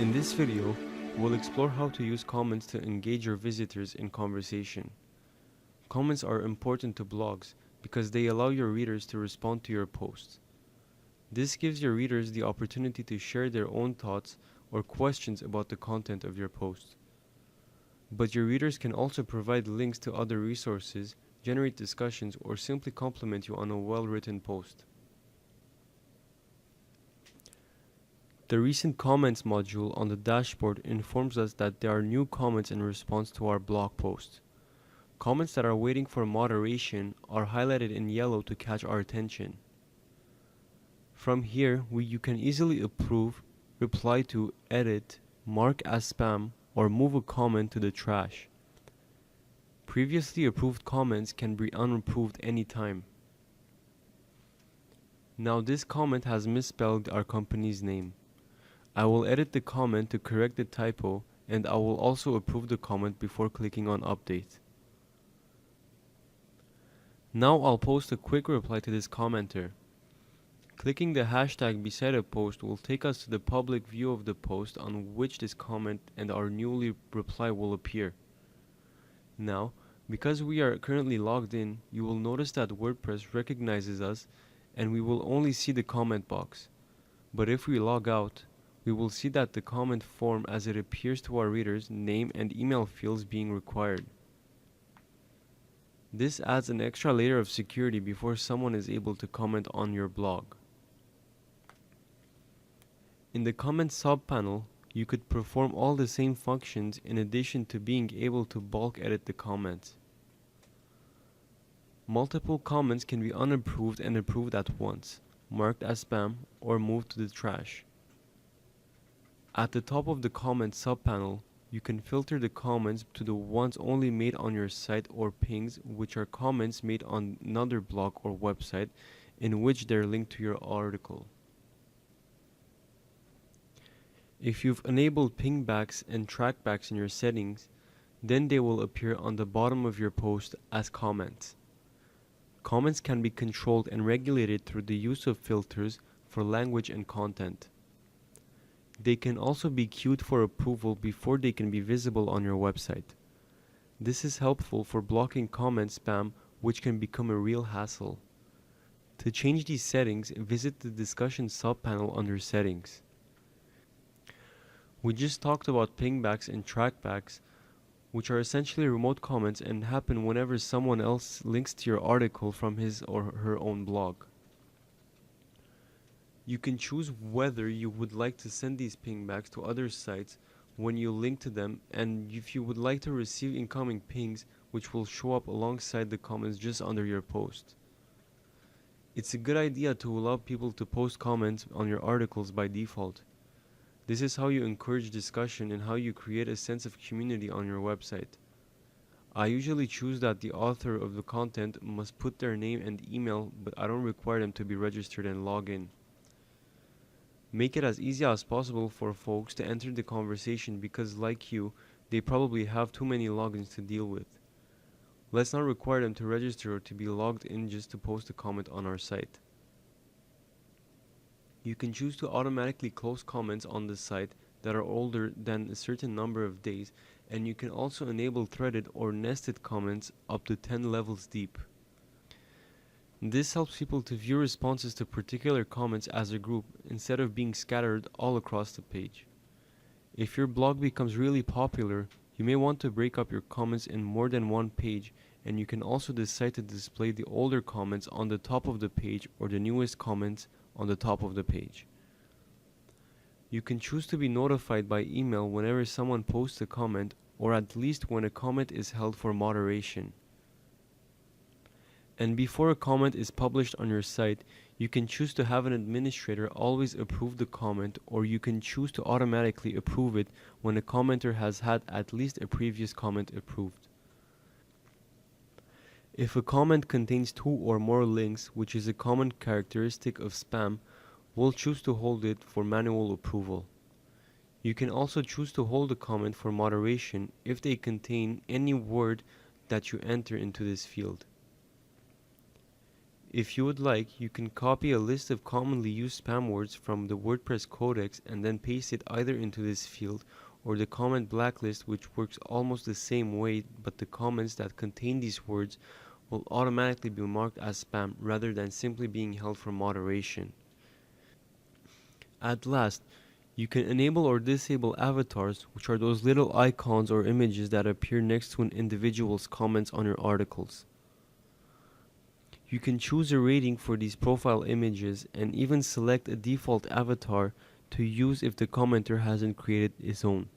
In this video, we'll explore how to use comments to engage your visitors in conversation. Comments are important to blogs because they allow your readers to respond to your posts. This gives your readers the opportunity to share their own thoughts or questions about the content of your post. But your readers can also provide links to other resources, generate discussions, or simply compliment you on a well-written post. The recent comments module on the dashboard informs us that there are new comments in response to our blog post. Comments that are waiting for moderation are highlighted in yellow to catch our attention. From here, you can easily approve, reply to, edit, mark as spam, or move a comment to the trash. Previously approved comments can be unapproved anytime. Now this comment has misspelled our company's name. I will edit the comment to correct the typo, and I will also approve the comment before clicking on update. Now I'll post a quick reply to this commenter. Clicking the hashtag beside a post will take us to the public view of the post on which this comment and our newly reply will appear. Now, because we are currently logged in, you will notice that WordPress recognizes us and we will only see the comment box. But if we log out, we will see that the comment form as it appears to our readers, name and email fields being required. This adds an extra layer of security before someone is able to comment on your blog. In the comment sub-panel, you could perform all the same functions in addition to being able to bulk edit the comments. Multiple comments can be unapproved and approved at once, marked as spam, or moved to the trash. At the top of the comment sub-panel, you can filter the comments to the ones only made on your site or pings, which are comments made on another blog or website in which they're linked to your article. If you've enabled pingbacks and trackbacks in your settings, then they will appear on the bottom of your post as comments. Comments can be controlled and regulated through the use of filters for language and content. They can also be queued for approval before they can be visible on your website. This is helpful for blocking comment spam, which can become a real hassle. To change these settings, visit the discussion sub-panel under settings. We just talked about pingbacks and trackbacks, which are essentially remote comments and happen whenever someone else links to your article from his or her own blog. You can choose whether you would like to send these pingbacks to other sites when you link to them, and if you would like to receive incoming pings, which will show up alongside the comments just under your post. It's a good idea to allow people to post comments on your articles by default. This is how you encourage discussion and how you create a sense of community on your website. I usually choose that the author of the content must put their name and email, but I don't require them to be registered and log in. Make it as easy as possible for folks to enter the conversation because, like you, they probably have too many logins to deal with. Let's not require them to register or to be logged in just to post a comment on our site. You can choose to automatically close comments on the site that are older than a certain number of days, and you can also enable threaded or nested comments up to 10 levels deep. This helps people to view responses to particular comments as a group instead of being scattered all across the page. If your blog becomes really popular, you may want to break up your comments in more than one page, and you can also decide to display the older comments on the top of the page or the newest comments on the top of the page. You can choose to be notified by email whenever someone posts a comment, or at least when a comment is held for moderation. And before a comment is published on your site, you can choose to have an administrator always approve the comment, or you can choose to automatically approve it when a commenter has had at least a previous comment approved. If a comment contains 2 or more links, which is a common characteristic of spam, we'll choose to hold it for manual approval. You can also choose to hold a comment for moderation if they contain any word that you enter into this field. If you would like, you can copy a list of commonly used spam words from the WordPress codex and then paste it either into this field or the comment blacklist, which works almost the same way, but the comments that contain these words will automatically be marked as spam rather than simply being held for moderation. At last, you can enable or disable avatars, which are those little icons or images that appear next to an individual's comments on your articles. You can choose a rating for these profile images and even select a default avatar to use if the commenter hasn't created his own.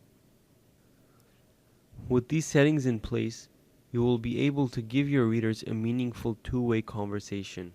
With these settings in place, you will be able to give your readers a meaningful two-way conversation.